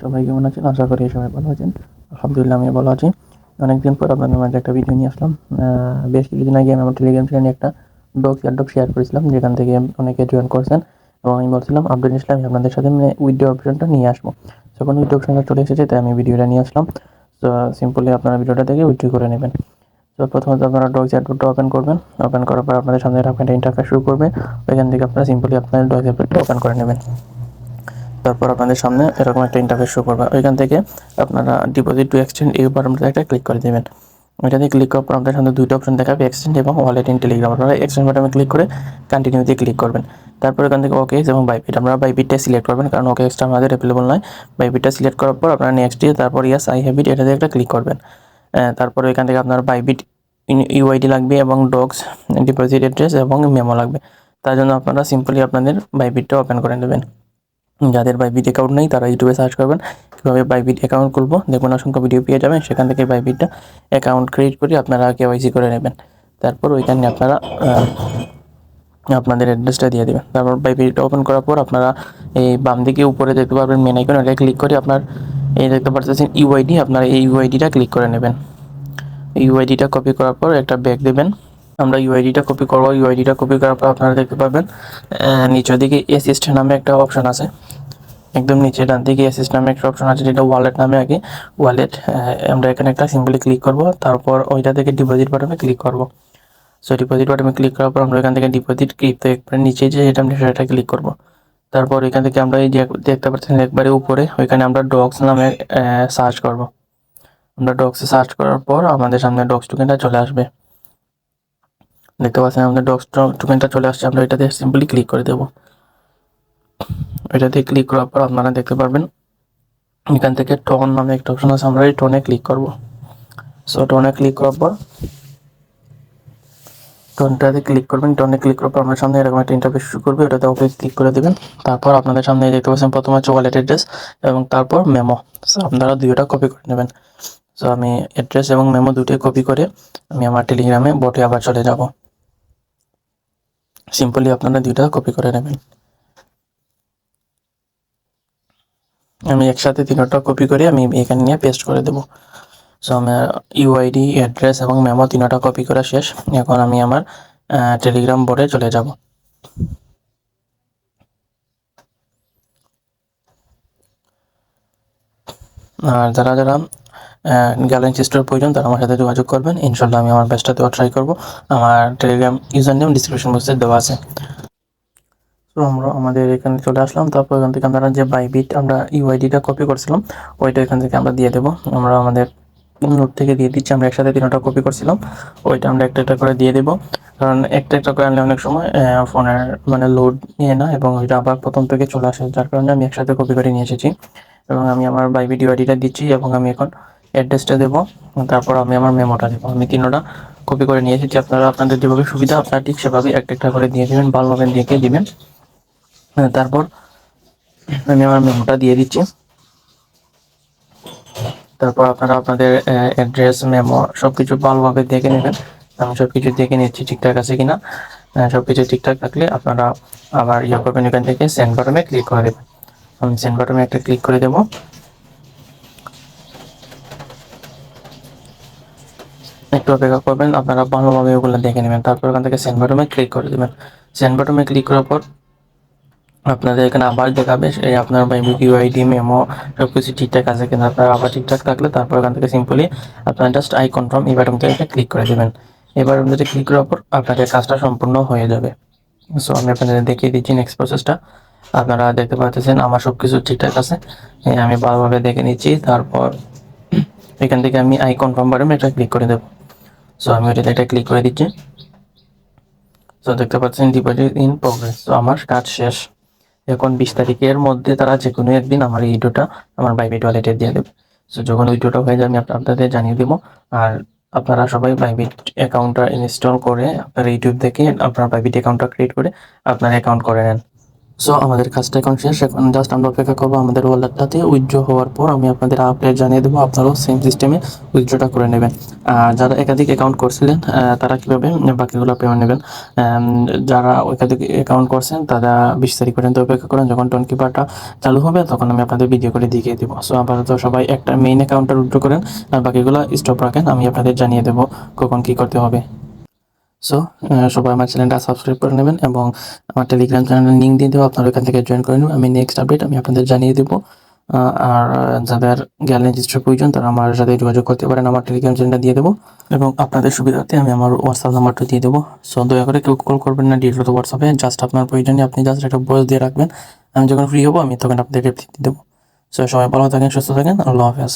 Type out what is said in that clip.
সবাই কেমন আছেন? আশা করি সবাই ভালো আছেন। আলহামদুলিল্লাহ আমি ভালো আছি। অনেকদিন পর আপনাদের মাঝে একটা ভিডিও নিয়ে আসলাম। বেশ কিছুদিন আগে আমি আমার টেলিগ্রাম চ্যানেলে একটা এয়ারড্রপ শেয়ার করেছিলাম, যেখান থেকে অনেকে জয়েন করছেন এবং আমি বলছিলাম আপডেট আসলে আমি আপনাদের সাথে উইথড্র অপশনটা নিয়ে আসবো। যখন উইথড্র অপশনটা চলে এসেছে তাই আমি ভিডিওটা নিয়ে আসলাম। তো সিম্পলি আপনারা ভিডিওটা দেখে উইথড্র করে নেবেন। তো প্রথমত আপনারা এয়ারড্রপটা ওপেন করবেন। ওপেন করার পর আপনাদের সামনে এরকম একটা ইন্টারফেস শুরু করবে। ওইখান থেকে আপনারা সিম্পলি আপনাদের এয়ারড্রপটা ওপেন করে নেবেন। তারপর আপনাদের সামনে এরকম একটা ইন্টারফেস শো করবে। ওইখান থেকে আপনারা ডিপোজিট টু এক্সচেঞ্জ এই বাটনটা একটা ক্লিক করে দেবেন। ওইটাতে ক্লিক করার পর আপনাদের সামনে দুইটা অপশন দেখাবে, এক্সচেঞ্জ এবং ওয়ালেট ইন টেলিগ্রাম। আপনারা এক্সচেঞ্জ বাটনে ক্লিক করে কন্টিনিউতে ক্লিক করবেন। তারপর এখান থেকে ওকে এবং বাইবিট আপনারা বাইবিটটা সিলেক্ট করবেন, কারণ ওকে এক্সট্রা আমাদের অ্যাভেলেবল নয়। বাইবিটটা সিলেক্ট করার পর আপনারা নেক্সট দিয়ে তারপর ইয়াস আই হ্যাভ ইট এটাতে একটা ক্লিক করবেন। তারপর এখান থেকে আপনার বাইবিট ইউআইডি লাগবে এবং ডক্স ডিপোজিট অ্যাড্রেস এবং মেমো লাগবে। তার জন্য আপনারা সিম্পলি আপনাদের বাইবিটটা ওপেন করে নেবেন। যাদের বাইবিট অ্যাকাউন্ট নেই তারা ইউটিউবে সার্চ করবেন কীভাবে বাইবিট অ্যাকাউন্ট খুলবো, দেখুন অসংখ্য ভিডিও পেয়ে যাবেন। সেখান থেকে বাইবিটটা অ্যাকাউন্ট ক্রিয়েট করে আপনারা কেওয়াইসি করে নেবেন। তারপর ওইখানে আপনারা আপনাদের অ্যাড্রেসটা দিয়ে দেবেন। তারপর বাইবিটটা ওপেন করার পর আপনারা এই বাম দিকে উপরে দেখতে পারবেন মেন আইকন, এটা ক্লিক করে আপনার এই দেখতে পাচ্ছেন ইউআইডি, আপনারা এই ইউআইডিটা ক্লিক করে নেবেন। ইউআইডিটা কপি করার পর একটা ব্যাক দেবেন। আমরা ইউআইডিটা কপি করবো। ইউআইডিটা কপি করার পর আপনারা দেখতে পাবেন নিচের দিকে অ্যাসিস্ট নামে একটা অপশন আছে। একদম নিচে ডান দিকে অ্যাসিস্ট নামে একটা অপশন আছে, যেটা ওয়ালেট নামে আগে ওয়ালেট। আমরা এখানে একটা সিম্পলি ক্লিক করব। তারপর ওইটা থেকে ডিপোজিট বাটনে ক্লিক করব। সো ডিপোজিট বাটনে ক্লিক করার পর আমরা এখান থেকে ডিপোজিট ক্লিপতে একবারে নিচে যে যেটা আমরা সেটা ক্লিক করব। তারপর এখান থেকে আমরা এই যে দেখতে পাচ্ছেন একবারে উপরে ওইখানে আমরা ডক্স নামে সার্চ করব। আমরা ডক্সে সার্চ করার পর আমাদের সামনে ডক্স টোকেনটা চলে আসবে। দেখতে পাচ্ছেন আমাদের ডক্স টোকেনটা চলে আসছে। আমরা এটাতে সিম্পলি ক্লিক করে দেবো। এটাতে ক্লিক করার পর আপনারা দেখতে পারবেন এখান থেকে টোন নামে একটা অপশন আছে, আমরা এই টোনে ক্লিক করব। সো টোনে ক্লিক করার পর টোনটাতে ক্লিক করবেন। টোনে ক্লিক করার পর আপনার সামনে এরকম একটা ইন্টারফেস শুরু করবে, ওটাতে ওকে ক্লিক করে দেবেন। তারপর আপনাদের সামনে দেখতে পাচ্ছেন প্রথমে হচ্ছে ওয়ালেট অ্যাড্রেস এবং তারপর মেমো। সো আপনারা দুইটা কপি করে নেবেন। সো আমি অ্যাড্রেস এবং মেমো দুটোই কপি করে আমি আমার টেলিগ্রামে বটে আবার চলে যাব। সিম্পলি আপনারা দুইটা কপি করে নেবেন। আমি একসাথে তিনটা কপি করে আমি এখানে নিয়ে পেস্ট করে দেবো। সো আমার ইউআইডি অ্যাড্রেস এবং মেমো তিনটা কপি করা শেষ। এখন আমি আমার টেলিগ্রাম বোর্ডে চলে যাব। আর যারা যারা গ্যালারি স্টোর প্রয়োজন তারা আমার সাথে যোগাযোগ করবেন। ইনশাল্লাহ আমি আমার বেস্টটা দেওয়ার ট্রাই করবো। আমার টেলিগ্রাম ইউজার নেম ডিসক্রিপশন বক্সে দেওয়া আছে। তো আমরা আমাদের এখানে চলে আসলাম। তারপর এখান থেকে আমরা যে বাইবিট আমরা ইউআইডিটা কপি করছিলাম ওইটা এখান থেকে আমরা দিয়ে দেবো। আমরা আমাদের নোট থেকে দিয়ে দিচ্ছি। আমরা একসাথে তিনটা কপি করছিলাম, ওইটা আমরা একটা একটা করে দিয়ে দেবো। কারণ একটা একটা করে আনলে অনেক সময় ফোনের মানে লোড নিয়ে না এবং ওইটা আবার প্রথম থেকে চলে আসে, যার কারণে আমি একসাথে কপি করে নিয়ে এসেছি। এবং আমি আমার বাইবিট ইউআইডিটা দিচ্ছি এবং আমি এখন অ্যাড্রেসটা দেবো। তারপর আমি আমার মেমোটা দেবো। আমি তিনটা কপি করে নিয়ে এসেছি। আপনারা আপনাদের যেভাবে সুবিধা আপনারা ঠিক সেভাবে একটা একটা করে দিয়ে দেবেন, ভালোভাবে দেখে দিবেন। তারপর আমি আমার মেমোটা দিয়ে দিচ্ছি। তারপর আপনারা আপনাদের অ্যাড্রেস মেমো সব কিছু ভালোভাবে দেখে নেবেন। আমি সব কিছু দেখে নিচ্ছি ঠিকঠাক আছে কিনা। সব কিছু ঠিকঠাক থাকলে আপনারা আবার ইয়ে করবেন, এখান থেকে সেন্ড বাটনে ক্লিক করে দেবেন। আমি সেন্ড বাটনে একটা ক্লিক করে দেবো। একটু অপেক্ষা করবেন, আপনারা ভালোভাবে ওগুলো দেখে নেবেন। তারপর এখান থেকে সেন্ড বাটনে ক্লিক করে দেবেন। সেন্ড বাটনে ক্লিক করার পর আপনাদের এখানে আবার দেখাবে এই আপনার বাইবিট ইউআইডি মেমো সব কিছু ঠিকঠাক আছে কিনা। আপনার আবার ঠিকঠাক থাকলে তারপর এখান থেকে সিম্পলি আপনার জাস্ট আই কনফার্ম এই বাটনটা ক্লিক করে দেবেন। এই বাটনটাতে ক্লিক করার পর আপনাদের কাজটা সম্পূর্ণ হয়ে যাবে। সো আমি আপনাদের দেখিয়ে দিচ্ছি নেক্সট প্রসেসটা। আপনারা দেখতে পাচ্ছেন আমার সব কিছু ঠিকঠাক আছে, আমি ভালোভাবে দেখে নিচ্ছি। তারপর এখান থেকে আমি আই কনফার্ম বাটনে এটা ক্লিক করে দেবো। সো আমি ওইটাতে একটা ক্লিক করে দিচ্ছি। সো দেখতে পাচ্ছেন ডিপোজিট ইন প্রোগ্রেস। সো আমার কাজ শেষ। এখন 20 তারিখের মধ্যে তারা যে কোনো একদিন আমার এই ভিডিওটা আমার বাইবিট ওয়ালেটে দিয়ে দেবে। সো যখন ভিডিওটা হয়ে যাবে আমি আপনাদের জানিয়ে দেবো। আর আপনারা সবাই বাইবিট অ্যাকাউন্টটা ইনস্টল করে আপনার ইউটিউব থেকে আপনার বাইবিট অ্যাকাউন্টটা ক্রিয়েট করে আপনার অ্যাকাউন্ট করে নেন। সো আমাদের কাজটা এখন শেষ। এখন জাস্ট আমরা অপেক্ষা করবো আমাদের ওয়ালেটটাতে উইথড্র হওয়ার পর আমি আপনাদের আপডেট জানিয়ে দেবো, আপনারাও সেম সিস্টেমে উইথড্রটা করে নেবেন। আর যারা একাধিক অ্যাকাউন্ট করছিলেন তারা কীভাবে বাকিগুলো পেমেন্ট নেবেন, যারা একাধিক অ্যাকাউন্ট করছেন তারা 20 তারিখ পর্যন্ত অপেক্ষা করেন, যখন টোন কিপারটা চালু হবে তখন আমি আপনাদের ভিডিও করে দেখিয়ে দেবো। সো আপাতত সবাই একটা মেইন অ্যাকাউন্টটা উইথড্র করেন আর বাকিগুলো স্টপ রাখেন, আমি আপনাদের জানিয়ে দেবো কখন কী করতে হবে। সো সবাই আমার চ্যানেলটা সাবস্ক্রাইব করে নেবেন এবং আমার টেলিগ্রাম চ্যানেলের লিঙ্ক দিয়ে দেবো, আপনারা ওখান থেকে জয়েন করে নেবেন। আমি নেক্সট আপডেট আমি আপনাদের জানিয়ে দেবো। আর যাদের গ্যালারি রেজিস্টার প্রয়োজন তারা আমার সাথে যোগাযোগ করতে পারেন, আমার টেলিগ্রাম চ্যানেলটা দিয়ে দেবো এবং আপনাদের সুবিধার্থে আমি আমার হোয়াটসঅ্যাপ নাম্বারটা দিয়ে দেবো। সো দয়া করে কেউ কল করবেন না ডিরেক্ট হোয়াটসঅ্যাপে, জাস্ট আপনার প্রয়োজনে আপনি জাস্ট একটা ভয়েস দিয়ে রাখবেন, আমি যখন ফ্রি হবো আমি তখন আপনাদের রিপ্লাই দিয়ে দেবো। সো সবাই ভালো থাকেন, সুস্থ থাকেন, আল্লাহ হাফেজ।